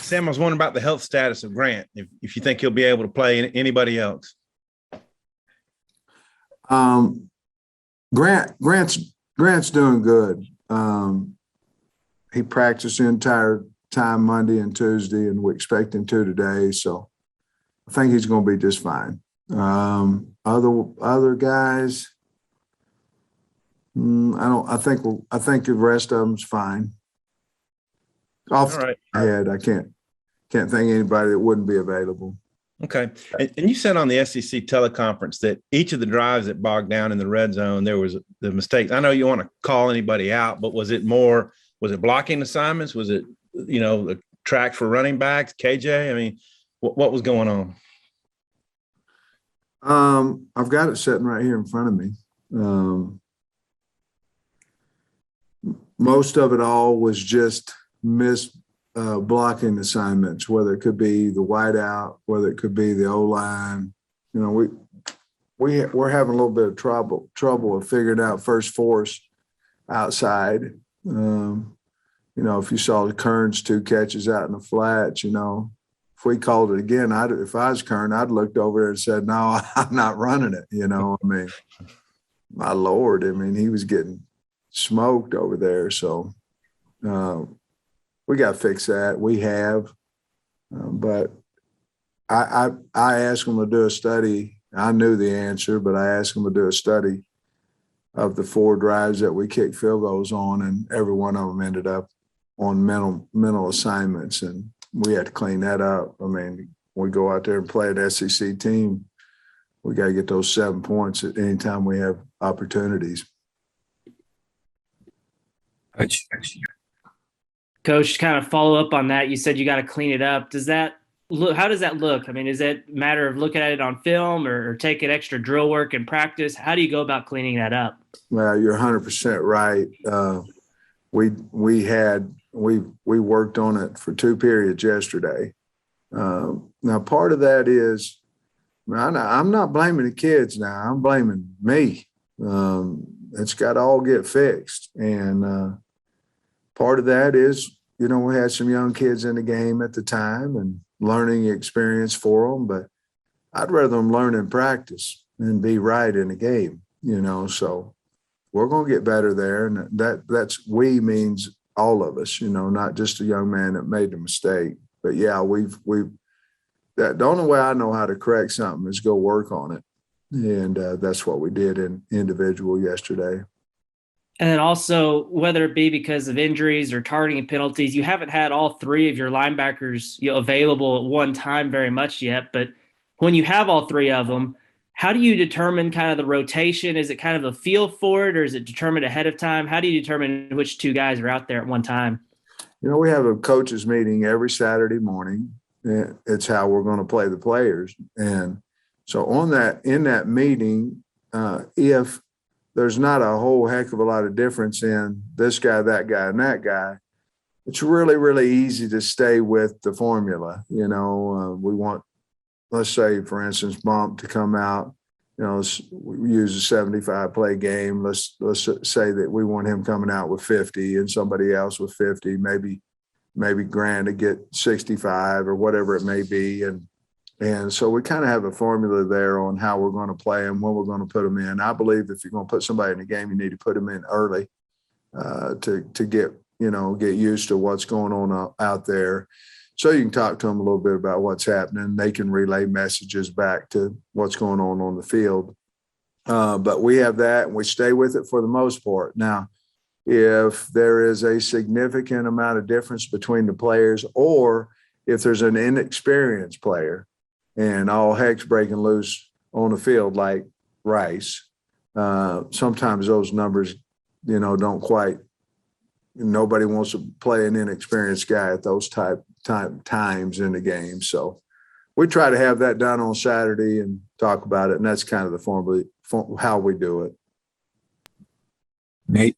Sam, I was wondering about the health status of Grant, if you think he'll be able to play anybody else. Grant's doing good. He practiced the entire time Monday and Tuesday, and we expect him to today. So I think he's going to be just fine. Other guys, I think the rest of them's fine. Off the head, I can't think of anybody that wouldn't be available. Okay. And you said on the SEC teleconference that each of the drives that bogged down in the red zone, there was the mistakes. I know you want to call anybody out, but was it blocking assignments? Was it, the track for running backs, KJ? I mean, what was going on? I've got it sitting right here in front of me. Most of it all was just missed blocking assignments, whether it could be the wideout, whether it could be the O-line. We're having a little bit of trouble of figuring out first force outside. If you saw the Kern's 2 catches out in the flats, if we called it again, if I was Kern, I'd looked over there and said, no, I'm not running it. My Lord, he was getting smoked over there. So we got to fix that. We have, but I asked them to do a study. I knew the answer, but I asked them to do a study of the 4 drives that we kicked field goals on, and every one of them ended up on mental assignments, and we had to clean that up. We go out there and play an SEC team. We got to get those 7 points at any time we have opportunities. Coach, to kind of follow up on that, you said you got to clean it up. How does that look? Is it a matter of looking at it on film or taking extra drill work and practice? How do you go about cleaning that up? Well, you're 100% right. We worked on it for 2 periods yesterday. Now, part of that is, I'm not blaming the kids now. I'm blaming me. It's got to all get fixed. And part of that is, we had some young kids in the game at the time and learning experience for them, but I'd rather them learn in practice than be right in the game, so we're going to get better there. And that's we means all of us, not just a young man that made the mistake. But yeah, the only way I know how to correct something is go work on it. And that's what we did in individual yesterday. And then also, whether it be because of injuries or targeting penalties, you haven't had all 3 of your linebackers available at one time very much yet. But when you have all 3 of them, how do you determine kind of the rotation? Is it kind of a feel for it, or is it determined ahead of time? How do you determine which 2 guys are out there at one time? We have a coaches meeting every Saturday morning. It's how we're going to play the players. And so in that meeting, if there's not a whole heck of a lot of difference in this guy, that guy, and that guy, it's really, really easy to stay with the formula. We want, let's say, for instance, Bump to come out, we use a 75 play game. Let's say that we want him coming out with 50 and somebody else with 50, maybe Grant to get 65 or whatever it may be. And so we kind of have a formula there on how we're going to play them, when we're going to put them in. I believe if you're going to put somebody in the game, you need to put them in early to get used to what's going on out there. So you can talk to them a little bit about what's happening. They can relay messages back to what's going on the field. But we have that, and we stay with it for the most part. Now, if there is a significant amount of difference between the players, or if there's an inexperienced player and all heck's breaking loose on the field like Rice, sometimes those numbers, don't quite – nobody wants to play an inexperienced guy at those times in the game. So we try to have that done on Saturday and talk about it, and that's kind of the formula, how we do it. Nate?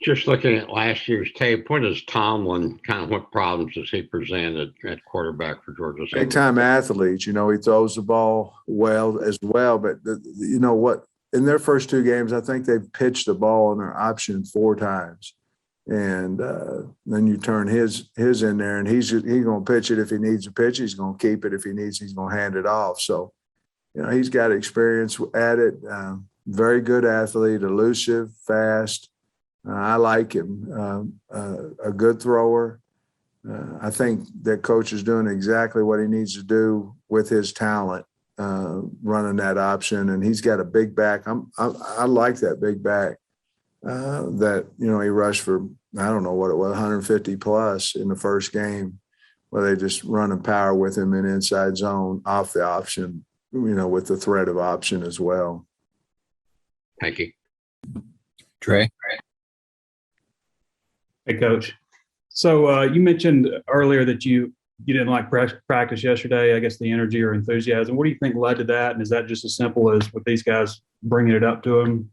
Just looking at last year's tape, what is Tomlin, what problems does he present at quarterback for Georgia Southern? Big-time athletes. He throws the ball well as well. But you know what? In their first 2 games, I think they've pitched the ball in their option 4 times. And then you turn his in there, and he's going to pitch it if he needs to pitch. He's going to keep it if he needs. He's going to hand it off. So, he's got experience at it. Very good athlete, elusive, fast. I like him. A good thrower. I think that coach is doing exactly what he needs to do with his talent, running that option. And he's got a big back. I like that big back. That he rushed for, I don't know what it was, 150 plus in the first game, where they just running power with him in inside zone off the option, with the threat of option as well. Thank you. Trey. Hey, Coach. So you mentioned earlier that you didn't like practice yesterday. I guess the energy or enthusiasm. What do you think led to that? And is that just as simple as with these guys bringing it up to them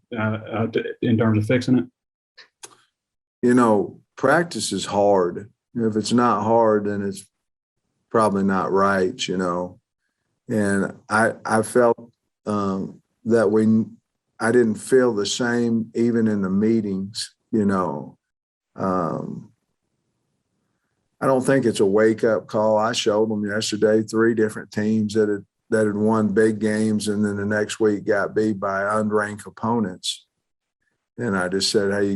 in terms of fixing it? Practice is hard. If it's not hard, then it's probably not right. And I felt that I didn't feel the same even in the meetings. I don't think it's a wake-up call. I showed them yesterday 3 different teams that had won big games, and then the next week got beat by unranked opponents. And I just said, hey,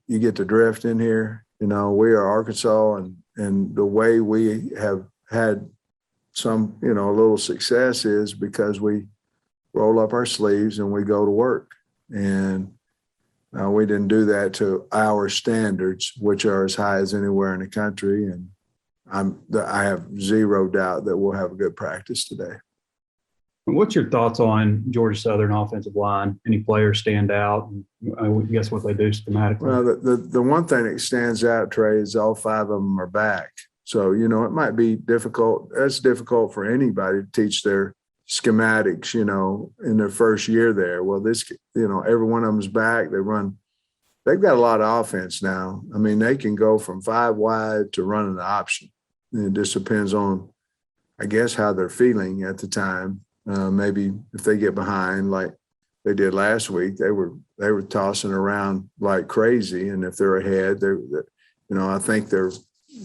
you get the drift in here. We are Arkansas, and the way we have had some, a little success is because we roll up our sleeves and we go to work. And we didn't do that to our standards, which are as high as anywhere in the country. And I have zero doubt that we'll have a good practice today. What's your thoughts on Georgia Southern offensive line? Any players stand out? And I guess what they do schematically. Well, the one thing that stands out, Trey, is all 5 of them are back. So, it might be difficult. That's difficult for anybody to teach their schematics, in their first year there. Well, every one of them's back. They've got a lot of offense now. I mean, they can go from 5 wide to running the option. And it just depends on, I guess, how they're feeling at the time. Maybe if they get behind like they did last week, they were tossing around like crazy. And if they're ahead, I think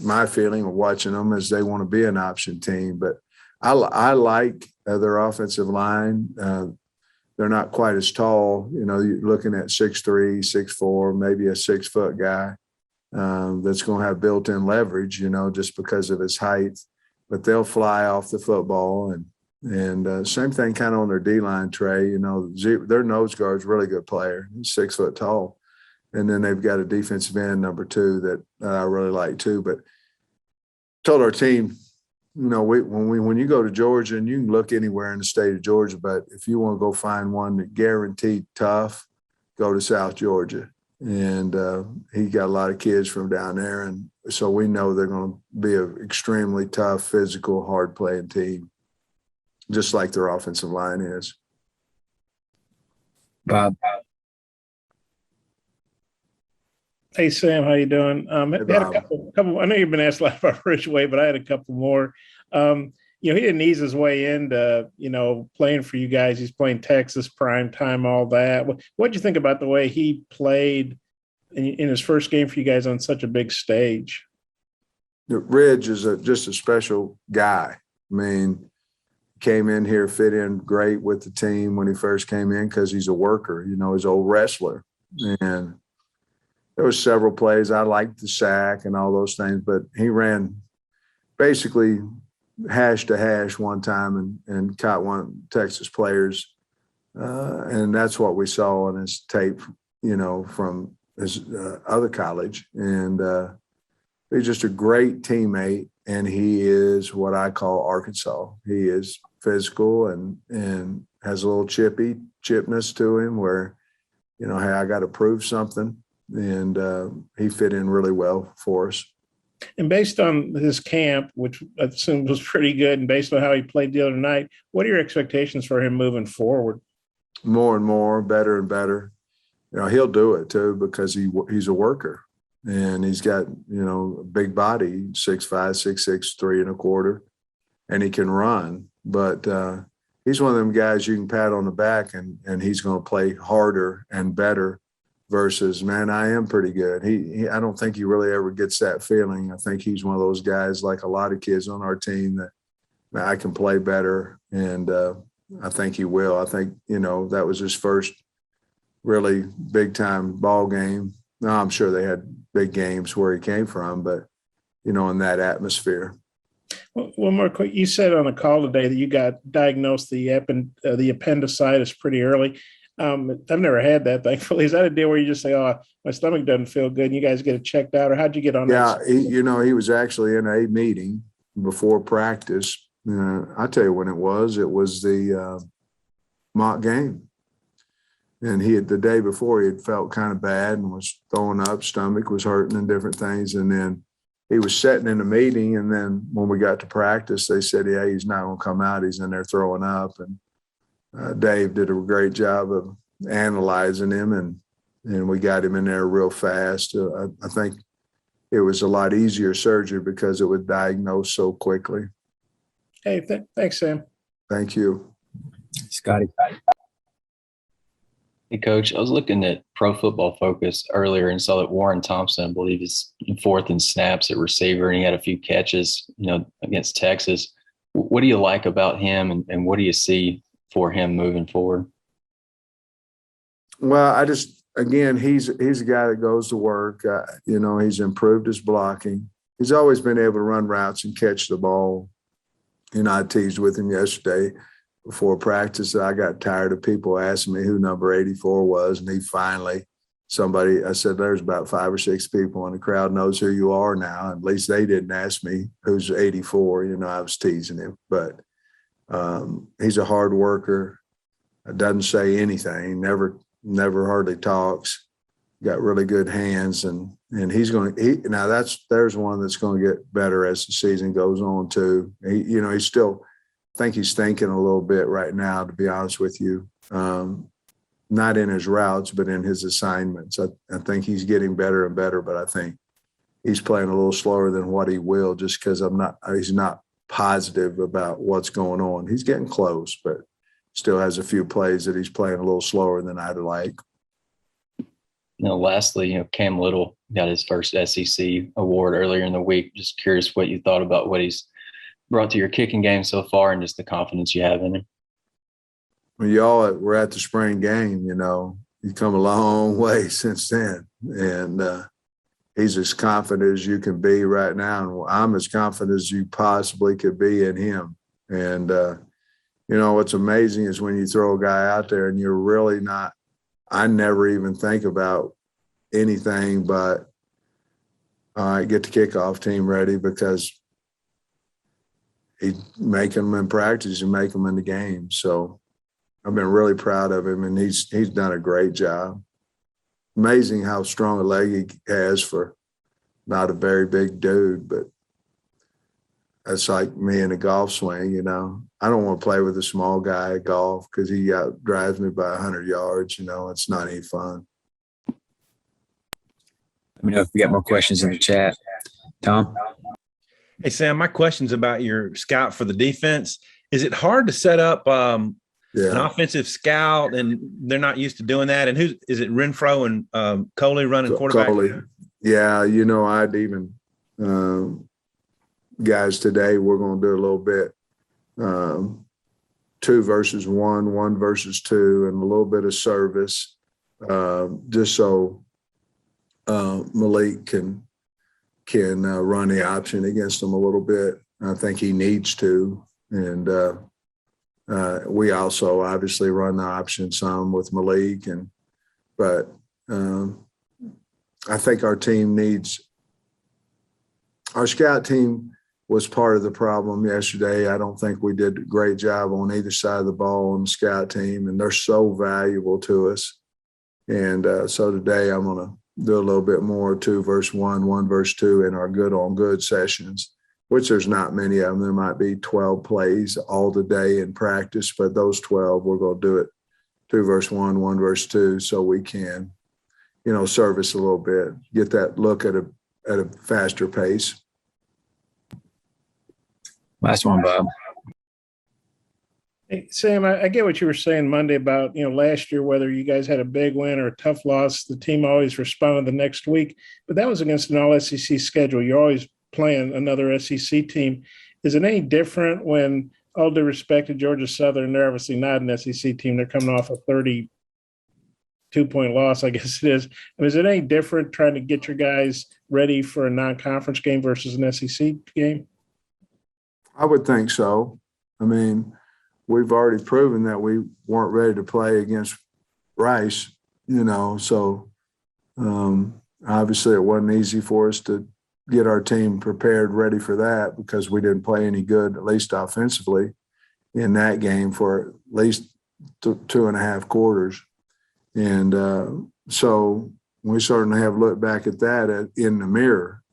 my feeling of watching them is they want to be an option team. But I like their offensive line. They're not quite as tall. You're looking at 6'3", 6'4", maybe a 6-foot guy that's going to have built-in leverage, just because of his height. But they'll fly off the football. And same thing kind of on their D-line, Trey. Their nose guard's a really good player. He's 6 foot tall. And then they've got a defensive end, number 2, that I really like too. But told our team, when you go to Georgia, and you can look anywhere in the state of Georgia, but if you want to go find one that guaranteed tough, go to South Georgia. And he got a lot of kids from down there. And so we know they're going to be an extremely tough, physical, hard-playing team, just like their offensive line is. Bob. Hey, Sam, how you doing? Hey, Had a Bob. couple. I know you've been asked a lot about Richie, but I had a couple more. He didn't ease his way into, playing for you guys. He's playing Texas prime time, all that. What'd you think about the way he played in his first game for you guys on such a big stage? Ridge is just a special guy. I mean, came in here, fit in great with the team when he first came in because he's a worker, he's an old wrestler. And there was several plays. I liked the sack and all those things, but he ran basically hash to hash one time and caught one Texas players. And that's what we saw in his tape, from his other college. And he's just a great teammate. And he is what I call Arkansas. He is physical and has a little chipness to him where, hey, I got to prove something. And he fit in really well for us. And based on his camp, which I assume was pretty good, and based on how he played the other night, what are your expectations for him moving forward? More and more, better and better. He'll do it too because he's a worker. And he's got, a big body, 6'5", 6'6", 3 1/4, and he can run. But he's one of them guys you can pat on the back and he's going to play harder and better versus, man, I am pretty good. I don't think he really ever gets that feeling. I think he's one of those guys, like a lot of kids on our team, that man, I can play better. And I think he will. I think, that was his first really big time ball game. Now, I'm sure they had big games where he came from, but, in that atmosphere. Well, one more quick. You said on a call today that you got diagnosed the appendicitis pretty early. I've never had that, thankfully. Is that a deal where you just say, "Oh, my stomach doesn't feel good," and you guys get it checked out, or how'd you get on Yeah, that? he was actually in a meeting before practice. I'll tell you when it was. It was the mock game. And the day before, he had felt kind of bad and was throwing up, stomach was hurting and different things. And then he was sitting in a meeting. And then when we got to practice, they said, yeah, he's not going to come out. He's in there throwing up. And Dave did a great job of analyzing him. And we got him in there real fast. I think it was a lot easier surgery because it was diagnosed so quickly. Hey, thanks, Sam. Thank you. Scotty. Hey, Coach, I was looking at Pro Football Focus earlier and saw that Warren Thompson, I believe, is fourth in snaps at receiver, and he had a few catches, against Texas. What do you like about him, and what do you see for him moving forward? Well, again, he's a guy that goes to work. He's improved his blocking. He's always been able to run routes and catch the ball. I teased with him yesterday before practice. I got tired of people asking me who number 84 was. And he finally, I said, there's about 5 or 6 people in the crowd knows who you are now. At least they didn't ask me who's 84. I was teasing him, but he's a hard worker. Doesn't say anything, never hardly talks, got really good hands. And there's one that's going to get better as the season goes on too. He's still, I think he's thinking a little bit right now, to be honest with you. Not in his routes, but in his assignments. I think he's getting better and better, but I think he's playing a little slower than what he will, just because he's not positive about what's going on. He's getting close, but still has a few plays that he's playing a little slower than I'd like. Lastly, Cam Little got his first SEC award earlier in the week. Just curious what you thought about what he's brought to your kicking game so far and just the confidence you have in him. Well, y'all were at the spring game, you've come a long way since then. And he's as confident as you can be right now. And I'm as confident as you possibly could be in him. And, what's amazing is when you throw a guy out there and you're really not, I never even think about anything but get the kickoff team ready, because he's making them in practice and make them in the game. So I've been really proud of him, and he's done a great job. Amazing how strong a leg he has for not a very big dude, but that's like me in a golf swing, I don't want to play with a small guy at golf because he drives me by 100 yards, it's not any fun. Let me know if we got more questions in the chat. Tom? Hey, Sam, my question's about your scout for the defense. Is it hard to set up an offensive scout, and they're not used to doing that? And is it Renfro and Coley running quarterback? Coley. Yeah, I'd even guys today, we're going to do a little bit 2 versus 1, 1 versus 2, and a little bit of service, just so Malik can run the option against them a little bit. I think he needs to. And we also obviously run the option some with Malik. But I think our scout team was part of the problem yesterday. I don't think we did a great job on either side of the ball on the scout team, and they're so valuable to us. And so today I'm going to do a little bit more 2 versus 1, 1 versus 2 in our good on good sessions, which there's not many of them. There might be 12 plays all the day in practice, but those 12, we're going to do it 2 versus 1, 1 versus 2, so we can, service a little bit, get that look at a faster pace. Last one, Bob. Hey, Sam, I get what you were saying Monday about, last year, whether you guys had a big win or a tough loss, the team always responded the next week. But that was against an all SEC schedule. You're always playing another SEC team. Is it any different when, all due respect to Georgia Southern, they're obviously not an SEC team. They're coming off a 32-point loss, I guess it is. I mean, is it any different trying to get your guys ready for a non-conference game versus an SEC game? I would think so. I mean, we've already proven that we weren't ready to play against Rice, so obviously it wasn't easy for us to get our team prepared, ready for that, because we didn't play any good, at least offensively, in that game for at least 2.5 quarters. And so we certainly have looked back at that in the mirror,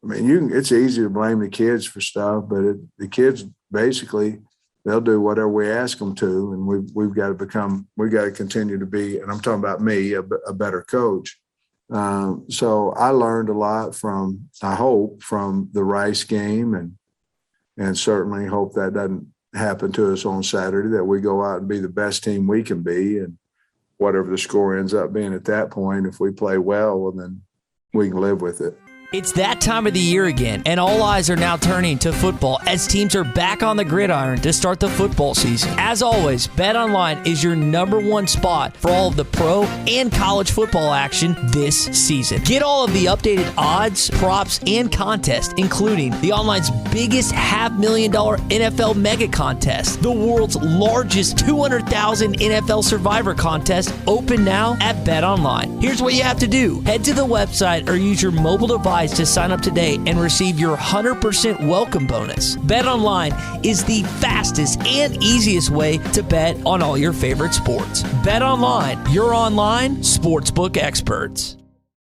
it's easy to blame the kids for stuff, but the kids basically, they'll do whatever we ask them to, and we've got to continue to be, and I'm talking about me, a better coach. So I learned a lot from the Rice game, and certainly hope that doesn't happen to us on Saturday, that we go out and be the best team we can be, and whatever the score ends up being at that point, if we play well, then we can live with it. It's that time of the year again, and all eyes are now turning to football as teams are back on the gridiron to start the football season. As always, BetOnline is your #1 spot for all of the pro and college football action this season. Get all of the updated odds, props, and contests, including the online's biggest $500,000 NFL mega contest, the world's largest 200,000 NFL Survivor contest, open now at BetOnline. Here's what you have to do. Head to the website or use your mobile device to sign up today and receive your 100% welcome bonus. BetOnline is the fastest and easiest way to bet on all your favorite sports. BetOnline, your online sportsbook experts.